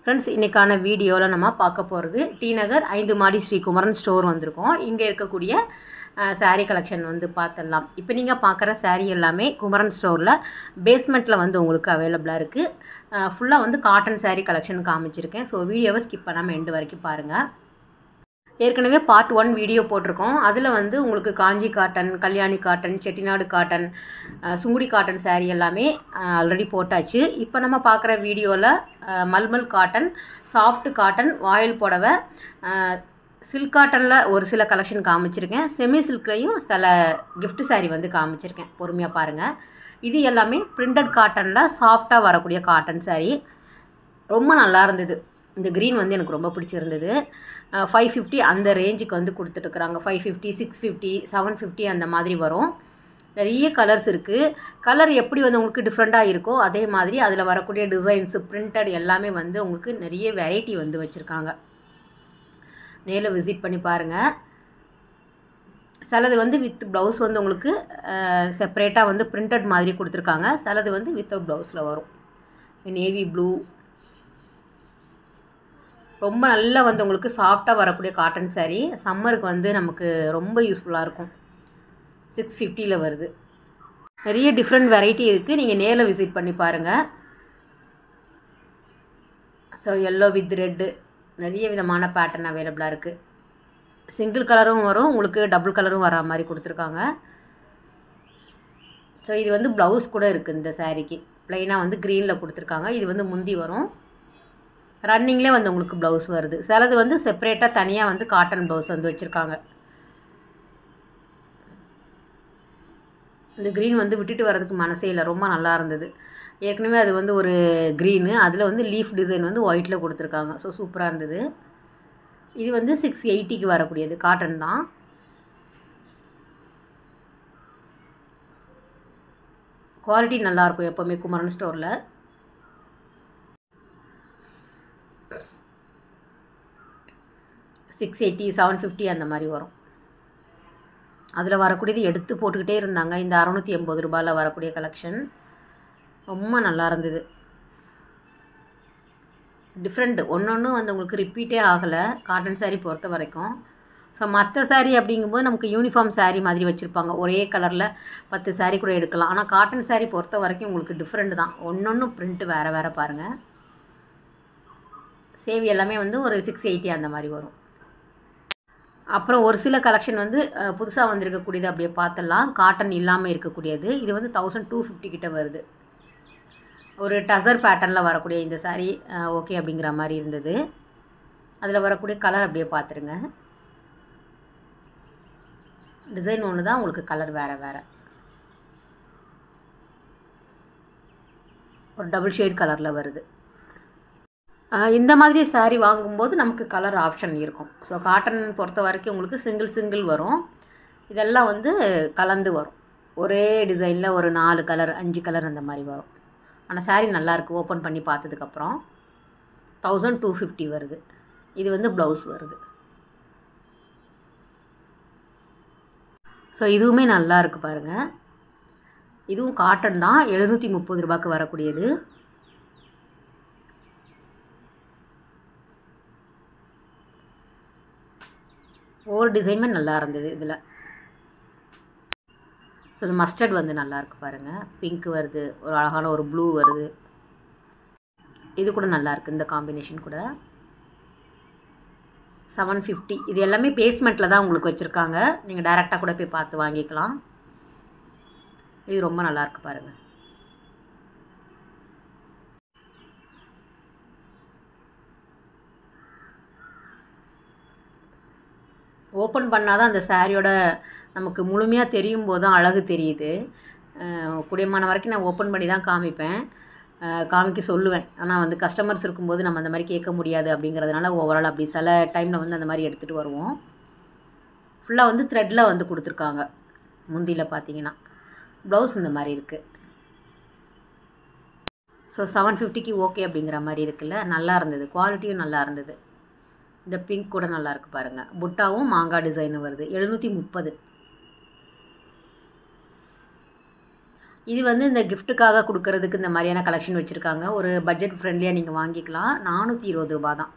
Friends, இன்றைக்கான வீடியோவில் நம்ம பார்க்க போகிறது டி நகர் 5 மாடி ஸ்ரீ குமரன் ஸ்டோர் வந்திருக்கோம். இங்கே இருக்கக்கூடிய சாரீ கலெக்ஷன் வந்து பார்த்துடலாம். இப்போ நீங்கள் பார்க்குற சாரீ எல்லாமே குமரன் ஸ்டோரில் பேஸ்மெண்ட்டில் வந்து உங்களுக்கு அவைலபிளாக இருக்குது. ஃபுல்லாக வந்து காட்டன் சாரீ கலெக்ஷன் காமிச்சிருக்கேன். ஸோ வீடியோவை ஸ்கிப் பண்ணாமல் எண்டு வரைக்கும் பாருங்கள். ஏற்கனவே பார்ட் 1 வீடியோ போட்டிருக்கோம். அதில் வந்து உங்களுக்கு Kanchi cotton, Kalyani cotton, Chettinad cotton, Sungudi cotton sari எல்லாமே ஆல்ரெடி போட்டாச்சு. இப்போ நம்ம பார்க்குற வீடியோவில் மல்மல் காட்டன், சாஃப்ட் காட்டன், வாயில் புடவை, சில்க் காட்டனில் ஒரு சில கலெக்ஷன் காமிச்சிருக்கேன். செமி சில்க்லேயும் சில கிஃப்ட் சாரீ வந்து காமிச்சிருக்கேன். பொறுமையாக பாருங்கள். இது எல்லாமே பிரிண்டட் காட்டனில் சாஃப்டாக வரக்கூடிய காட்டன் சாரீ. ரொம்ப நல்லா இருந்தது. இந்த க்ரீன் வந்து எனக்கு ரொம்ப பிடிச்சிருந்தது. 550 அந்த ரேஞ்சுக்கு வந்து கொடுத்துட்டுருக்குறாங்க. 550, 650, 750 அந்த மாதிரி வரும். நிறைய கலர்ஸ் இருக்குது. கலர் எப்படி வந்து உங்களுக்கு டிஃப்ரெண்ட்டாக இருக்கோ அதே மாதிரி அதில் வரக்கூடிய டிசைன்ஸு, பிரிண்டட் எல்லாமே வந்து உங்களுக்கு நிறைய வெரைட்டி வந்து வச்சுருக்காங்க. நேரில் விசிட் பண்ணி பாருங்கள். சிலது வந்து வித் ப்ளவுஸ் வந்து உங்களுக்கு செப்பரேட்டாக வந்து பிரிண்டட் மாதிரி கொடுத்துருக்காங்க. சிலது வந்து வித்தவுட் ப்ளவுஸில் வரும். நேவி ப்ளூ ரொம்ப நல்லா வந்து உங்களுக்கு சாஃப்டாக வரக்கூடிய காட்டன் சாரீ. சம்மருக்கு வந்து நமக்கு ரொம்ப யூஸ்ஃபுல்லாக இருக்கும். 650 வருது. நிறைய டிஃப்ரெண்ட் வெரைட்டி இருக்குது. நீங்கள் நேரில் விசிட் பண்ணி பாருங்கள். ஸோ எல்லோ வித் ரெட்டு நிறைய விதமான பேட்டர்ன் அவைலபிளாக இருக்குது. சிங்கிள் கலரும் வரும், உங்களுக்கு டபுள் கலரும் வரா மாதிரி கொடுத்துருக்காங்க. ஸோ இது வந்து ப்ளவுஸ் கூட இருக்குது. இந்த சாரீக்கு ப்ளைனாக வந்து க்ரீனில் கொடுத்துருக்காங்க. இது வந்து முந்தி வரும். ரன்னிங்லேயே வந்து உங்களுக்கு ப்ளவுஸ் வருது. சிலது வந்து செப்பரேட்டாக தனியாக வந்து காட்டன் ப்ளவுஸ் வந்து வச்சுருக்காங்க. இந்த க்ரீன் வந்து விட்டுட்டு வரதுக்கு மனசே இல்லை. ரொம்ப நல்லா இருந்தது. ஏற்கனவே அது வந்து ஒரு க்ரீனு, அதில் வந்து லீஃப் டிசைன் வந்து ஒயிட்டில் கொடுத்துருக்காங்க. ஸோ சூப்பராக இருந்தது. இது வந்து 680க்கு வரக்கூடியது. காட்டன் தான். குவாலிட்டி நல்லாயிருக்கும் எப்போவுமே குமரன் ஸ்டோரில். $680, $750 அந்த மாதிரி வரும். அதில் வரக்கூடியது எடுத்து போட்டுக்கிட்டே இருந்தாங்க. இந்த $680 வரக்கூடிய கலெக்ஷன் ரொம்ப நல்லா இருந்தது. டிஃப்ரெண்ட் ஒன்று வந்து உங்களுக்கு ரிப்பீட்டே ஆகலை காட்டன் சாரீ பொறுத்த வரைக்கும். ஸோ மற்ற சாரீ அப்படிங்கும்போது நமக்கு யூனிஃபார்ம் சாரீ மாதிரி வச்சுருப்பாங்க. ஒரே கலரில் 10 சாரீ கூட எடுக்கலாம். ஆனால் காட்டன் சாரீ பொறுத்த வரைக்கும் உங்களுக்கு டிஃப்ரெண்ட் தான். ஒன்று பிரிண்ட்டு வேறு வேறு பாருங்கள். சேவி எல்லாமே வந்து ஒரு 680 அந்த மாதிரி வரும். அப்புறம் ஒரு சில கலெக்ஷன் வந்து புதுசாக வந்திருக்கக்கூடியது அப்படியே பார்த்துடலாம். காட்டன் இல்லாமல் இருக்கக்கூடியது. இது வந்து 1250 கிட்ட வருது. ஒரு டசர் பேட்டர்னில் வரக்கூடிய இந்த சாரீ ஓகே அப்படிங்கிற மாதிரி இருந்தது. அதில் வரக்கூடிய கலர் அப்படியே பார்த்துருங்க. டிசைன் ஒன்று தான், உங்களுக்கு கலர் வேறு வேறு. ஒரு டபுள் ஷேட் கலரில் வருது. இந்த மாதிரி சாரீ வாங்கும்போது நமக்கு கலர் ஆப்ஷன் இருக்கும். ஸோ காட்டன் பொறுத்த வரைக்கும் உங்களுக்கு சிங்கிள் வரும். இதெல்லாம் வந்து கலந்து வரும். ஒரே டிசைனில் ஒரு 4 கலர் 5 கலர் அந்த மாதிரி வரும். ஆனால் சாரீ நல்லாயிருக்கு. ஓப்பன் பண்ணி பார்த்ததுக்கப்புறம் 1250 வருது. இது வந்து ப்ளவுஸ் வருது. ஸோ இதுவுமே நல்லா இருக்குது பாருங்கள். இதுவும் காட்டன் தான். $730 வரக்கூடியது. ஒவ்வொரு டிசைனுமே நல்லா இருந்தது இதில். ஸோ இது மஸ்டர்ட் வந்து நல்லாயிருக்கு பாருங்கள். பிங்க் வருது, ஒரு அழகான ஒரு ப்ளூ வருது. இது கூட நல்லாயிருக்கு. இந்த காம்பினேஷன் கூட 750. இது எல்லாமே பேஸ்மெண்ட்டில் தான் உங்களுக்கு வச்சுருக்காங்க. நீங்கள் டைரெக்டாக கூட போய் பார்த்து வாங்கிக்கலாம். இது ரொம்ப நல்லாயிருக்கு பாருங்கள். ஓப்பன் பண்ணால் தான் அந்த சாரியோட நமக்கு முழுமையாக தெரியும் போது தான் அழகு தெரியுது. கூடியமான வரைக்கும் நான் ஓப்பன் பண்ணி தான் காமிப்பேன், காமிக்க சொல்லுவேன். ஆனால் வந்து கஸ்டமர்ஸ் இருக்கும்போது நம்ம அந்த மாதிரி கேட்க முடியாது அப்படிங்கிறதுனால ஓவரால் அப்படி சில டைமில் வந்து அந்த மாதிரி எடுத்துகிட்டு வருவோம். ஃபுல்லாக வந்து த்ரெட்டில் வந்து கொடுத்துருக்காங்க. முந்தியில் பார்த்தீங்கன்னா ப்ளவுஸ் இந்த மாதிரி இருக்குது. ஸோ 750க்கு ஓகே அப்படிங்கிற மாதிரி இருக்குல்ல. நல்லா இருந்தது. குவாலிட்டியும் நல்லா இருந்தது. இந்த பிங்க் கூட நல்லாயிருக்கு பாருங்கள். புட்டாவும் மாங்காய் டிசைனும் வருது. 730. இது வந்து இந்த கிஃப்ட்டுக்காக கொடுக்கறதுக்கு இந்த மாதிரியான கலெக்ஷன் வச்சுருக்காங்க. ஒரு பட்ஜெட் ஃப்ரெண்ட்லியாக நீங்கள் வாங்கிக்கலாம். 420 ரூபா தான்.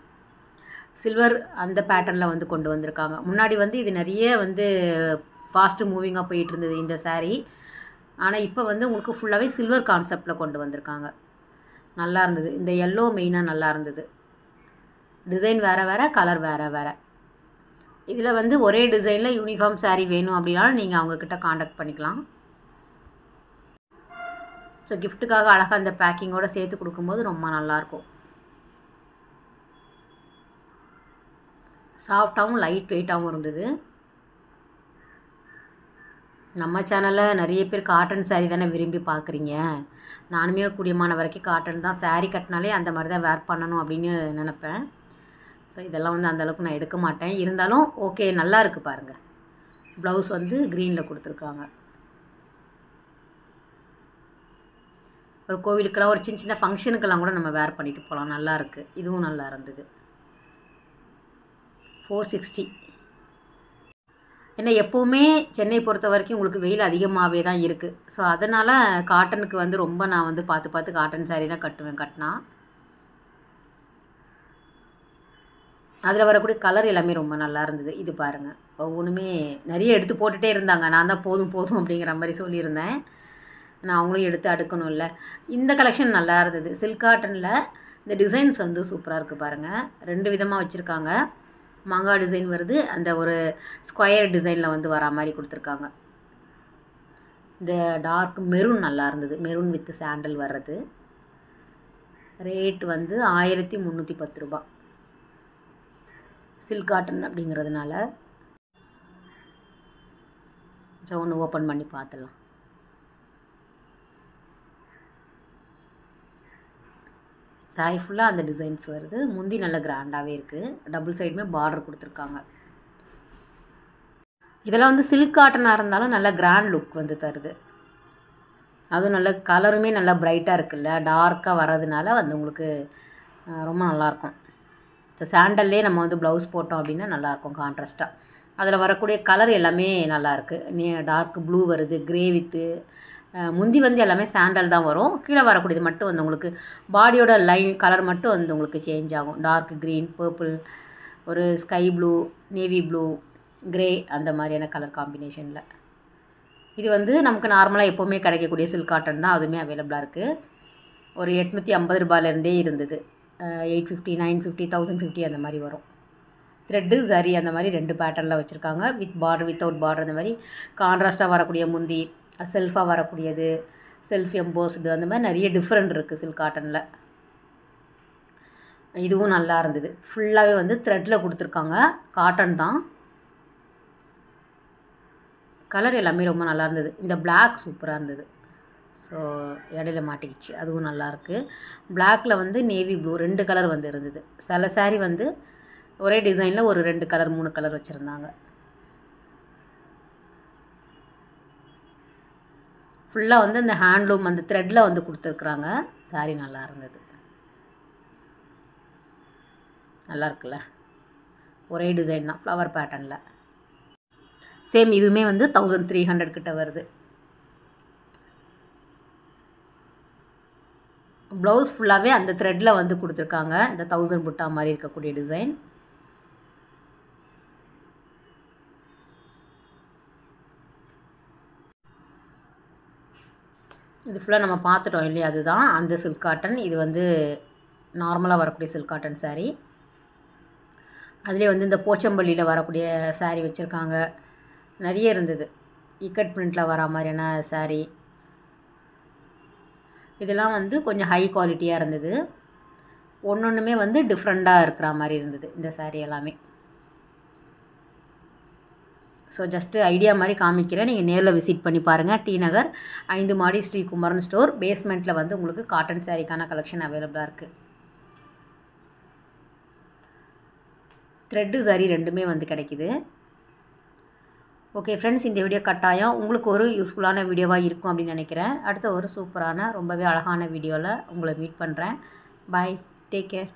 சில்வர் அந்த பேட்டர்னில் வந்து கொண்டு வந்திருக்காங்க. முன்னாடி வந்து இது நிறைய வந்து ஃபாஸ்ட்டு மூவிங்காக போயிட்டு இருந்தது இந்த சாரீ. ஆனால் இப்போ வந்து உங்களுக்கு ஃபுல்லாகவே சில்வர் கான்செப்டில் கொண்டு வந்திருக்காங்க. நல்லா இருந்தது. இந்த எல்லோ மெயினாக நல்லா இருந்தது. டிசைன் வேறு வேறு, கலர் வேறு வேறு. இதில் வந்து ஒரே டிசைனில் யூனிஃபார்ம் சாரீ வேணும் அப்படின்னாலும் நீங்கள் அவங்கக்கிட்ட காண்டாக்ட் பண்ணிக்கலாம். ஸோ கிஃப்ட்டுக்காக அழகாக அந்த பேக்கிங்கோடு சேர்த்து கொடுக்கும்போது ரொம்ப நல்லாயிருக்கும். சாஃப்டாகவும் லைட் வெயிட்டாகவும் இருந்தது. நம்ம சேனலில் நிறைய பேர் காட்டன் சாரீ தானே விரும்பி பார்க்குறீங்க. நானுமே கூடியமான வரைக்கும் காட்டன் தான். சாரீ கட்டினாலே அந்த மாதிரி தான் வேர் பண்ணணும் அப்படின்னு நினப்பேன். ஸோ இதெல்லாம் வந்து அந்தளவுக்கு நான் எடுக்க மாட்டேன். இருந்தாலும் ஓகே, நல்லா இருக்குது பாருங்கள். ப்ளவுஸ் வந்து க்ரீனில் கொடுத்துருக்காங்க. ஒரு கோவிலுக்கெல்லாம் ஒரு சின்ன சின்ன ஃபங்க்ஷனுக்கெல்லாம் கூட நம்ம வேர் பண்ணிட்டு போகலாம். நல்லா இருக்குது. இதுவும் நல்லா இருந்தது. 460. ஏன்னா எப்போவுமே சென்னை பொறுத்த வரைக்கும் உங்களுக்கு வெயில் அதிகமாகவே தான் இருக்குது. ஸோ அதனால் காட்டனுக்கு வந்து ரொம்ப நான் வந்து பார்த்து பார்த்து காட்டன் சாரீ தான் கட்டுவேன். கட்டினா அதில் வரக்கூடிய கலர் எல்லாமே ரொம்ப நல்லா இருந்தது. இது பாருங்கள், ஒவ்வொன்றுமே நிறைய எடுத்து போட்டுகிட்டே இருந்தாங்க. நான் தான் போதும் போதும் அப்படிங்கிற மாதிரி சொல்லியிருந்தேன். நான் அவங்களும் எடுத்து அடுக்கணும் இல்லை. இந்த கலெக்ஷன் நல்லா இருந்தது. சில்க் காட்டனில் இந்த டிசைன்ஸ் வந்து சூப்பராக இருக்குது பாருங்கள். 2 விதமாக வச்சுருக்காங்க. மாங்காய் டிசைன் வருது, அந்த ஒரு ஸ்கொயர் டிசைனில் வந்து வரா மாதிரி கொடுத்துருக்காங்க. இந்த டார்க் மெரூன் நல்லா இருந்தது. மெரூன் வித் சாண்டல் வர்றது. ரேட் வந்து 1310 ரூபா. சில்க் காட்டன் அப்படிங்கிறதுனால. ஸோ ஒன்று ஓப்பன் பண்ணி பார்த்துடலாம். சாரி ஃபுல்லாக அந்த டிசைன்ஸ் வருது. முந்தி நல்ல கிராண்டாகவே இருக்குது. டபுள் சைடுமே பார்டர் கொடுத்துருக்காங்க. இதெல்லாம் வந்து சில்க் காட்டனாக இருந்தாலும் நல்ல கிராண்ட் லுக் வந்து தருது. அதுவும் நல்ல கலருமே நல்லா பிரைட்டாக இருக்குல்ல, டார்க்காக வர்றதுனால வந்து உங்களுக்கு ரொம்ப நல்லாயிருக்கும். ஸோ சாண்டல்லே நம்ம வந்து ப்ளவுஸ் போட்டோம் அப்படின்னா நல்லாயிருக்கும் கான்ட்ராஸ்ட்டாக. அதில் வரக்கூடிய கலர் எல்லாமே நல்லாயிருக்கு. டார்க் ப்ளூ வருது, க்ரே வித்து முந்தி வந்து எல்லாமே சாண்டல் தான் வரும். கீழே வரக்கூடியது மட்டும் வந்து உங்களுக்கு பாடியோட லைன் கலர் மட்டும் வந்து உங்களுக்கு சேஞ்ச் ஆகும். டார்க் க்ரீன், பர்பிள், ஒரு sky blue, navy blue, grey அந்த மாதிரியான கலர் காம்பினேஷனில். இது வந்து நமக்கு நார்மலாக எப்போவுமே கிடைக்கக்கூடிய சில்க் காட்டன் தான். அதுவுமே அவைலபிளாக இருக்குது. ஒரு 850 ரூபாயிலேருந்தே இருந்தது. 850, 950, 1050 அந்த மாதிரி வரும். த்ரெட்டு சரி அந்த மாதிரி 2 பேட்டர்னில் வச்சுருக்காங்க. வித் பார்டர், வித்தவுட் பார்டர், அந்த மாதிரி கான்ட்ராஸ்ட்டாக வரக்கூடிய முந்தி, செல்ஃபாக வரக்கூடியது, செல்ஃப் எம்போஸ்டு, அந்த மாதிரி நிறைய டிஃப்ரெண்ட் இருக்குது சில்க் காட்டனில். இதுவும் நல்லா இருந்தது. ஃபுல்லாகவே வந்து த்ரெட்டில் கொடுத்துருக்காங்க. காட்டன் தான். கலர் எல்லாமே ரொம்ப நல்லா இருந்தது. இந்த பிளாக் சூப்பராக இருந்தது. ஸோ இடையில மாட்டிக்கிச்சு. அதுவும் நல்லாயிருக்கு. பிளாக்கில் வந்து நேவி ப்ளூ 2 கலர் வந்து இருந்தது. சில சாரீ வந்து ஒரே டிசைனில் ஒரு 2 கலர் 3 கலர் வச்சுருந்தாங்க. ஃபுல்லாக வந்து அந்த ஹேண்ட்லூம் அந்த த்ரெட்டில் வந்து கொடுத்துருக்குறாங்க. சாரீ நல்லா இருந்தது. நல்லா இருக்குல்ல, ஒரே டிசைன் தான், ஃப்ளவர் பேட்டர்னில். சேம் இதுவுமே வந்து 1300 கிட்ட வருது. ப்ளவுஸ் ஃபுல்லாகவே அந்த த்ரெட்டில் வந்து கொடுத்துருக்காங்க. இந்த 1000 புட்டா மாதிரி இருக்கக்கூடிய டிசைன். இது ஃபுல்லாக நம்ம பார்த்துட்டோம் இல்லையா, அதுதான் அந்த சில்க் காட்டன். இது வந்து நார்மலாக வரக்கூடிய சில்க் காட்டன் சாரீ. அதிலே வந்து இந்த போச்சம்பள்ளியில் வரக்கூடிய சாரீ வச்சுருக்காங்க. நிறைய இருந்தது. இக்கட் பிரிண்டில் வர மாதிரியான சாரீ. இதெல்லாம் வந்து கொஞ்சம் ஹை குவாலிட்டியாக இருந்தது. ஒன்றுமே வந்து டிஃப்ரெண்ட்டாக இருக்கிற மாதிரி இருந்தது இந்த சாரீ எல்லாமே. ஸோ ஜஸ்ட்டு ஐடியா மாதிரி காமிக்கிறேன். நீங்கள் நேரில் விசிட் பண்ணி பாருங்கள். டி நகர் 5 மாடி ஸ்ரீ குமரன் ஸ்டோர் பேஸ்மெண்ட்டில் வந்து உங்களுக்கு காட்டன் சாரீக்கான கலெக்ஷன் அவைலபிளாக இருக்குது. த்ரெட்டு சாரீ 2மே வந்து கிடைக்குது. ஓகே ஃப்ரெண்ட்ஸ், இந்த வீடியோ கட்டாயம் உங்களுக்கு ஒரு யூஸ்ஃபுல்லான வீடியோவாக இருக்கும் அப்படின்னு நினைக்கிறேன். அடுத்த ஒரு சூப்பரான ரொம்பவே அழகான வீடியோவில் உங்களை மீட் பண்ணுறேன். பாய், டேக் கேர்.